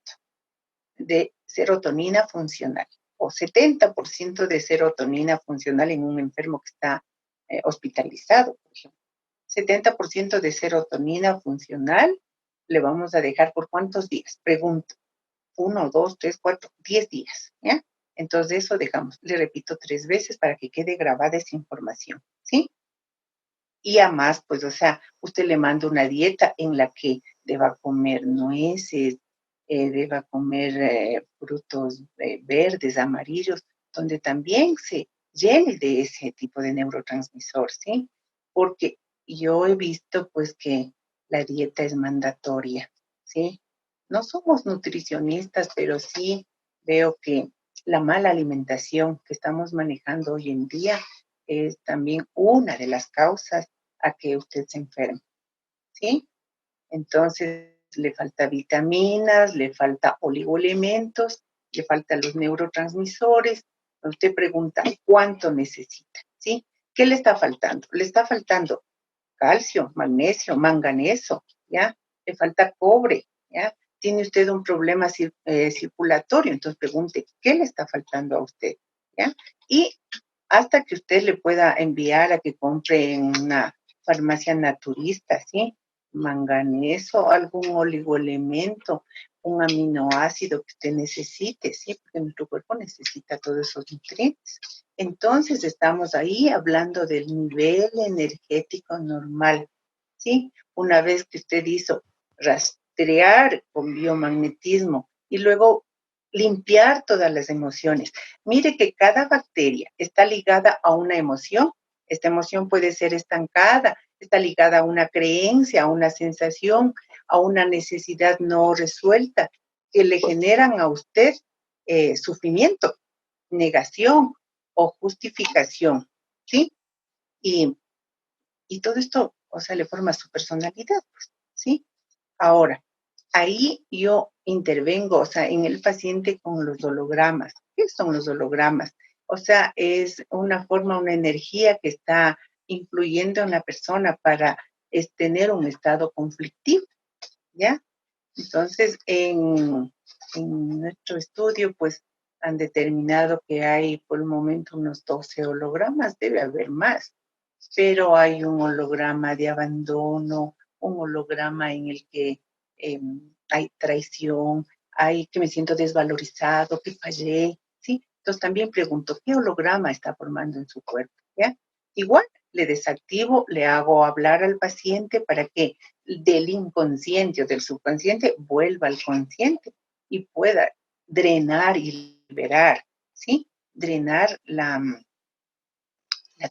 de serotonina funcional o 70% de serotonina funcional en un enfermo que está hospitalizado, por ejemplo. 70% de serotonina funcional le vamos a dejar por ¿cuántos días? Pregunto. 1, 2, 3, 4, 10 días, ¿ya? Entonces eso dejamos, le repito 3 veces para que quede grabada esa información, ¿sí? Y además, pues, o sea, usted le manda una dieta en la que deba comer nueces, deba comer frutos verdes, amarillos, donde también se llene de ese tipo de neurotransmisor, ¿sí? Porque yo he visto, pues, que la dieta es mandatoria, ¿sí? No somos nutricionistas, pero sí veo que la mala alimentación que estamos manejando hoy en día es también una de las causas a que usted se enferme, ¿sí? Entonces, le falta vitaminas, le falta oligoelementos, le faltan los neurotransmisores. Usted pregunta, ¿cuánto necesita? ¿Sí? ¿Qué le está faltando? Le está faltando calcio, magnesio, manganeso, ¿ya? Le falta cobre, ¿ya? Tiene usted un problema circulatorio, entonces pregunte, ¿qué le está faltando a usted? ¿Ya? Y hasta que usted le pueda enviar a que compre en una farmacia naturista, ¿sí? Manganeso, algún oligoelemento, un aminoácido que usted necesite, ¿sí? Porque nuestro cuerpo necesita todos esos nutrientes. Entonces estamos ahí hablando del nivel energético normal, ¿sí? Una vez que usted hizo rastrear con biomagnetismo y luego limpiar todas las emociones. Mire que cada bacteria está ligada a una emoción. Esta emoción puede ser estancada, está ligada a una creencia, a una sensación, a una necesidad no resuelta que le generan a usted sufrimiento, negación o justificación, ¿sí? Y todo esto, o sea, le forma su personalidad, pues, ¿sí? Ahora, ahí yo intervengo, o sea, en el paciente con los hologramas. ¿Qué son los hologramas? O sea, es una forma, una energía que está influyendo en la persona para tener un estado conflictivo, ¿ya? Entonces, en nuestro estudio, pues, han determinado que hay por el momento unos 12 hologramas, debe haber más, pero hay un holograma de abandono, un holograma en el que hay traición, hay que me siento desvalorizado, que fallé, ¿sí? Entonces también pregunto, ¿qué holograma está formando en su cuerpo? ¿Ya? Igual le desactivo, le hago hablar al paciente para que del inconsciente o del subconsciente vuelva al consciente y pueda drenar y liberar, ¿sí? Drenar la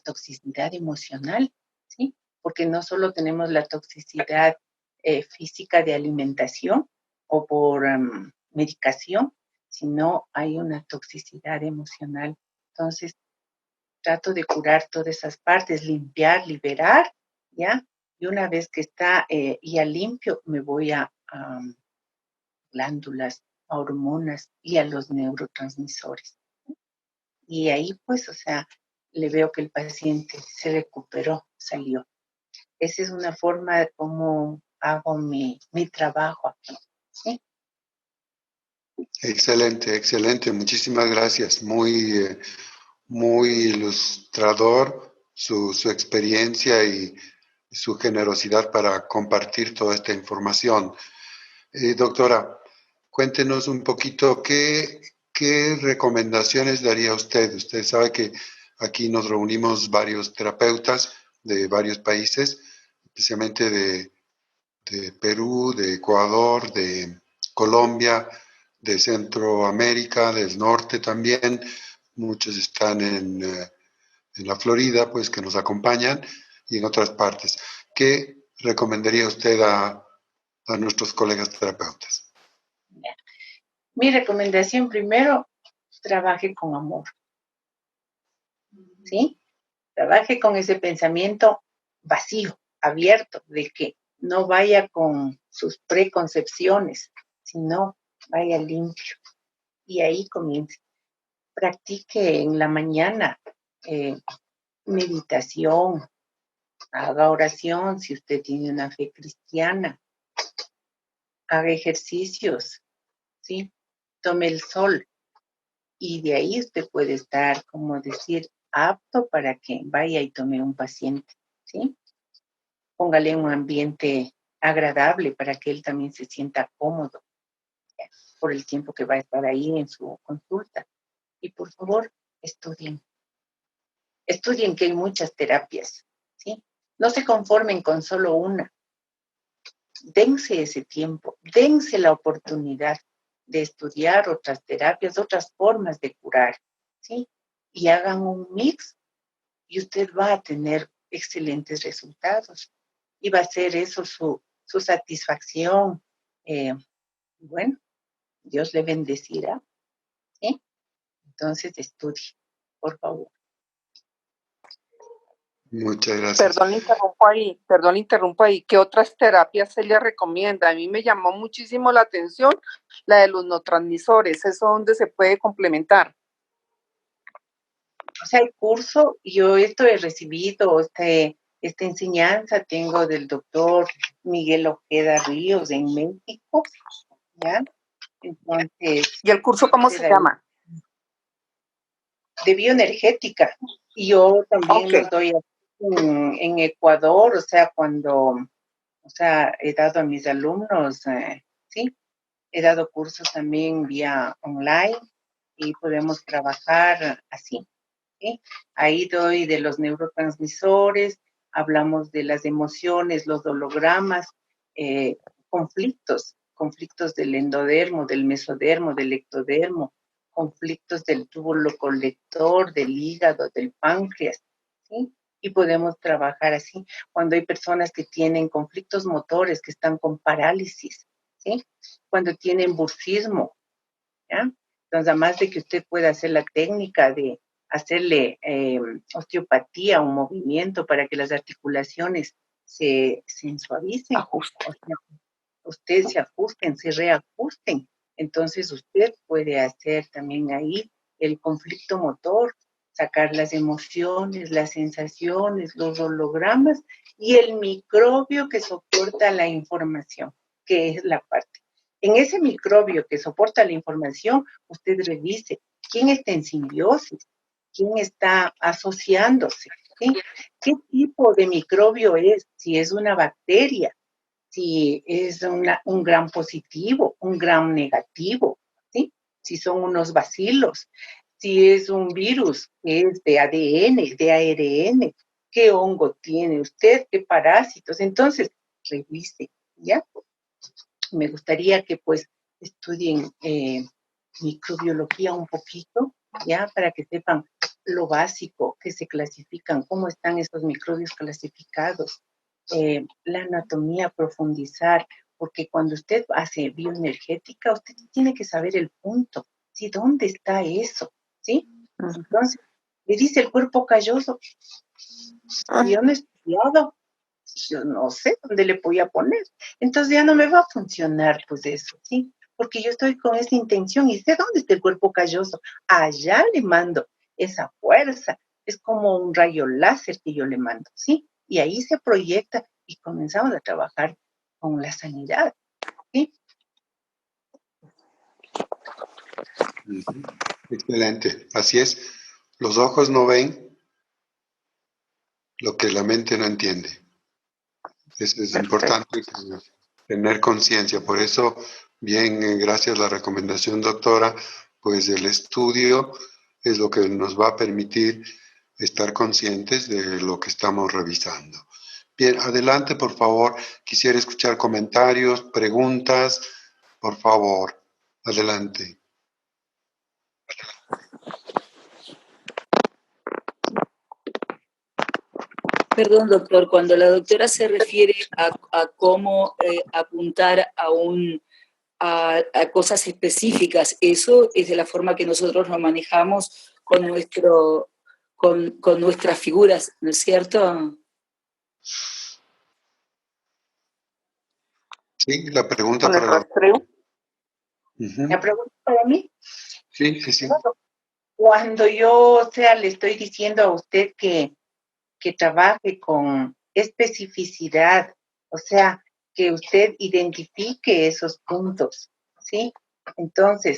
toxicidad emocional, ¿sí? Porque no solo tenemos la toxicidad física de alimentación o por medicación, sino hay una toxicidad emocional. Entonces, trato de curar todas esas partes, limpiar, liberar, ¿ya? Y una vez que está ya limpio, me voy a glándulas, a hormonas y a los neurotransmisores. Y ahí, pues, o sea, le veo que el paciente se recuperó, salió. Esa es una forma como hago mi trabajo aquí. ¿Sí?
Excelente, excelente. Muchísimas gracias. Muy ilustrador su experiencia y su generosidad para compartir toda esta información. Doctora, cuéntenos un poquito qué recomendaciones daría usted. Usted sabe que aquí nos reunimos varios terapeutas de varios países, especialmente de Perú, de Ecuador, de Colombia, de Centroamérica, del norte también. Muchos están en la Florida, pues que nos acompañan, y en otras partes. ¿Qué recomendaría usted a nuestros colegas terapeutas?
Mi recomendación primero, trabaje con amor. ¿Sí? Trabaje con ese pensamiento vacío, abierto, de que no vaya con sus preconcepciones, sino vaya limpio. Y ahí comience. Practique en la mañana meditación, haga oración si usted tiene una fe cristiana, haga ejercicios, ¿sí? Tome el sol y de ahí usted puede estar, como decir, apto para que vaya y tome un paciente, ¿sí? Póngale un ambiente agradable para que él también se sienta cómodo por el tiempo que va a estar ahí en su consulta. Y por favor, estudien. Estudien que hay muchas terapias, ¿sí? No se conformen con solo una. Dense ese tiempo, dense la oportunidad de estudiar otras terapias, otras formas de curar, ¿sí? Y hagan un mix y usted va a tener excelentes resultados. Y va a ser eso su satisfacción. Bueno, Dios le bendecirá, ¿sí? Entonces estudie, por favor.
Muchas gracias.
Perdón, interrumpo ahí. ¿Qué otras terapias se le recomienda? A mí me llamó muchísimo la atención la de los neurotransmisores. ¿Eso dónde se puede complementar?
O sea, el curso, yo esto he recibido, esta enseñanza tengo del doctor Miguel Ojeda Ríos en México, ¿ya? Entonces...
¿Y el curso cómo se llama?
De bioenergética. Y yo también los doy en Ecuador, o sea, he dado a mis alumnos, sí, he dado cursos también vía online y podemos trabajar así, ¿sí? Ahí doy de los neurotransmisores, hablamos de las emociones, los hologramas, conflictos del endodermo, del mesodermo, del ectodermo, conflictos del túbulo colector, del hígado, del páncreas, ¿sí? Y podemos trabajar así. Cuando hay personas que tienen conflictos motores, que están con parálisis, ¿sí? Cuando tienen bruxismo, ¿ya? Entonces, además de que usted pueda hacer la técnica de hacerle osteopatía, un movimiento para que las articulaciones se suavicen, usted se ajusten, se reajusten. Entonces usted puede hacer también ahí el conflicto motor, sacar las emociones, las sensaciones, los hologramas y el microbio que soporta la información, que es la parte. En ese microbio que soporta la información, usted revise quién está en simbiosis, quién está asociándose, ¿sí? ¿Qué tipo de microbio es? Si es una bacteria, si es un gran positivo, un gran negativo, ¿sí? Si son unos bacilos, si es un virus que es de ADN, de ARN, qué hongo tiene usted, qué parásitos. Entonces, revise, ¿ya? Me gustaría que pues estudien microbiología un poquito, ¿ya? Para que sepan lo básico, que se clasifican, cómo están esos microbios clasificados, la anatomía, profundizar, porque cuando usted hace bioenergética, usted tiene que saber el punto, ¿sí? ¿Dónde está eso? ¿Sí? Entonces, le dice el cuerpo calloso, yo no he estudiado, yo no sé dónde le voy a poner, entonces ya no me va a funcionar pues eso, ¿sí? Porque yo estoy con esa intención y sé dónde está el cuerpo calloso, allá le mando esa fuerza, es como un rayo láser que yo le mando, ¿sí? Y ahí se proyecta y comenzamos a trabajar con la sanidad, ¿sí?
Excelente, así es. Los ojos no ven lo que la mente no entiende. Eso es importante tener conciencia. Por eso, bien, gracias a la recomendación, doctora, pues el estudio es lo que nos va a permitir estar conscientes de lo que estamos revisando. Bien, adelante, por favor. Quisiera escuchar comentarios, preguntas. Por favor, adelante.
Perdón, doctor, cuando la doctora se refiere a cómo apuntar a cosas específicas, eso es de la forma que nosotros nos manejamos con nuestras figuras, ¿no es cierto?
Sí, la pregunta
Con el
para
rastreo.
¿La pregunta para mí?
Sí, sí, sí.
Cuando yo, o sea, le estoy diciendo a usted que trabaje con especificidad, o sea, que usted identifique esos puntos, ¿sí? Entonces,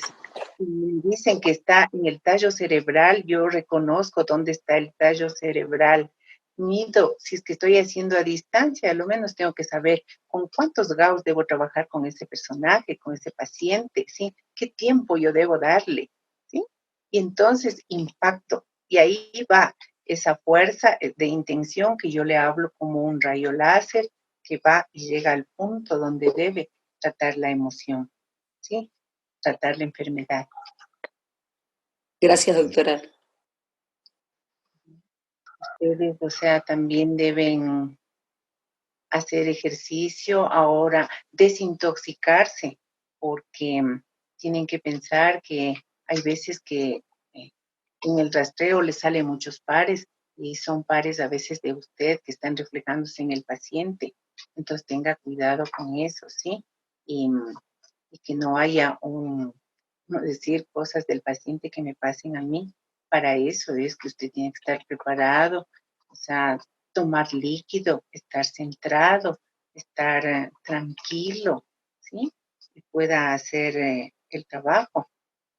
si dicen que está en el tallo cerebral, yo reconozco dónde está el tallo cerebral. Mido, si es que estoy haciendo a distancia, a lo menos tengo que saber con cuántos Gauss debo trabajar con ese personaje, con ese paciente, ¿sí? ¿Qué tiempo yo debo darle? ¿Sí? Y entonces impacto. Y ahí va esa fuerza de intención que yo le hablo como un rayo láser que va y llega al punto donde debe tratar la emoción, ¿sí? Tratar la enfermedad.
Gracias, doctora.
Ustedes, o sea, también deben hacer ejercicio ahora, desintoxicarse, porque tienen que pensar que hay veces que en el rastreo les salen muchos pares y son pares a veces de usted que están reflejándose en el paciente. Entonces tenga cuidado con eso, ¿sí? Y que no haya no decir cosas del paciente que me pasen a mí. Para eso es que usted tiene que estar preparado, o sea, tomar líquido, estar centrado, estar tranquilo, ¿sí? Y pueda hacer el trabajo,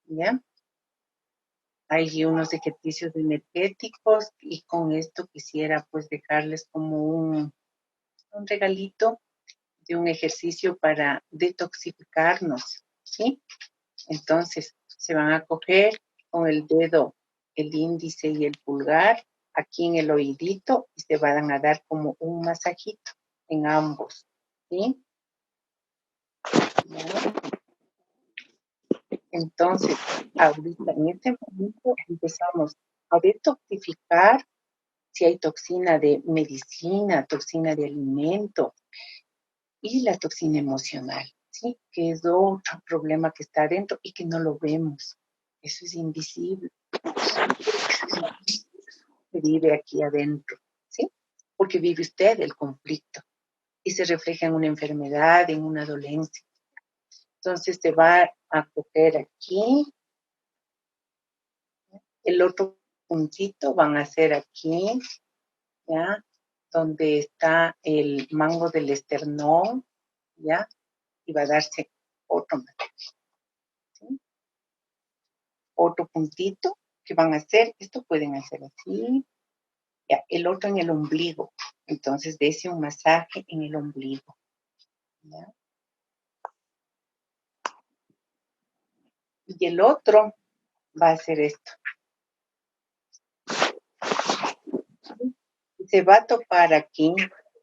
¿ya? Hay unos ejercicios energéticos y con esto quisiera pues dejarles como un regalito de un ejercicio para detoxificarnos, ¿sí? Entonces se van a coger con el dedo, el índice y el pulgar aquí en el oídito y se van a dar como un masajito en ambos, ¿sí? ¿Ya? Entonces, ahorita en este momento empezamos a detoxificar si hay toxina de medicina, toxina de alimento y la toxina emocional, ¿sí? Que es otro problema que está adentro y que no lo vemos. Eso es invisible. Se vive aquí adentro, ¿sí? Porque vive usted el conflicto y se refleja en una enfermedad, en una dolencia. Entonces se va a coger aquí, el otro puntito van a ser aquí, ¿ya? Donde está el mango del esternón, ¿ya? Y va a darse otro masaje, ¿sí? Otro puntito que van a hacer, esto pueden hacer así, ya, el otro en el ombligo, entonces dése un masaje en el ombligo, ¿ya? Y el otro va a hacer esto. ¿Sí? Y se va a topar aquí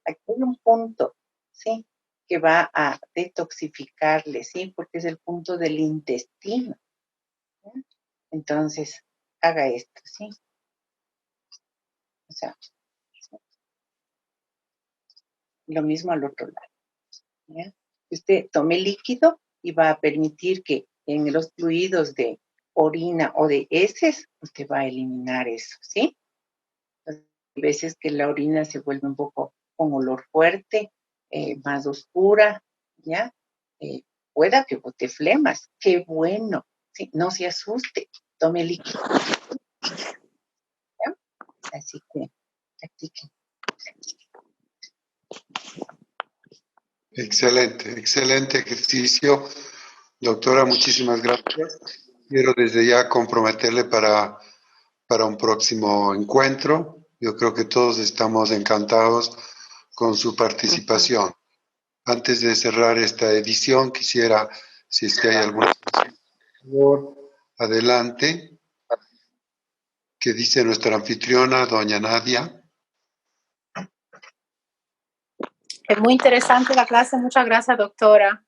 hay un punto, ¿sí? Que va a detoxificarle, ¿sí? Porque es el punto del intestino, ¿sí? Entonces, haga esto, ¿sí? O sea, ¿sí? Lo mismo al otro lado, ¿ya? Usted tome líquido y va a permitir que en los fluidos de orina o de heces, usted va a eliminar eso, ¿sí? Hay veces que la orina se vuelve un poco con olor fuerte, más oscura, ¿ya? Pueda que bote flemas, qué bueno, ¿sí? No se asuste, tome líquido, ¿ya? Así que practiquen.
Excelente, excelente ejercicio. Doctora, muchísimas gracias. Quiero desde ya comprometerle para un próximo encuentro. Yo creo que todos estamos encantados con su participación. Antes de cerrar esta edición, quisiera, si es que hay alguna por adelante, que dice nuestra anfitriona, doña Nadia.
Es muy interesante la clase, muchas gracias, doctora.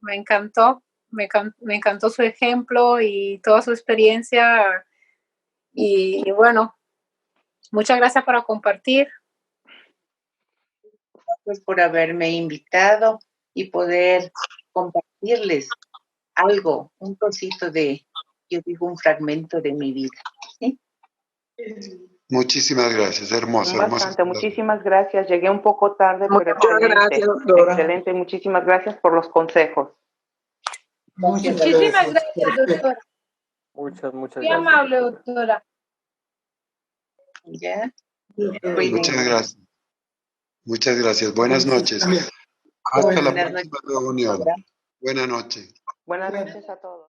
Me encantó, me encantó su ejemplo y toda su experiencia. Y bueno, muchas gracias por compartir.
Pues por haberme invitado y poder compartirles algo, un trocito de, yo digo, un fragmento de mi vida. ¿Sí?
Muchísimas gracias, hermoso,
Bastante, muchísimas gracias. Llegué un poco tarde, pero excelente.
Gracias, doctora.
Excelente, muchísimas gracias por los consejos.
Muchísimas gracias, doctora.
Muchas
Muy amable, doctora.
¿Ya?
Muchas gracias. Muchas gracias. Buenas noches. Hasta la próxima reunión. Buenas noches.
Buenas noches a todos.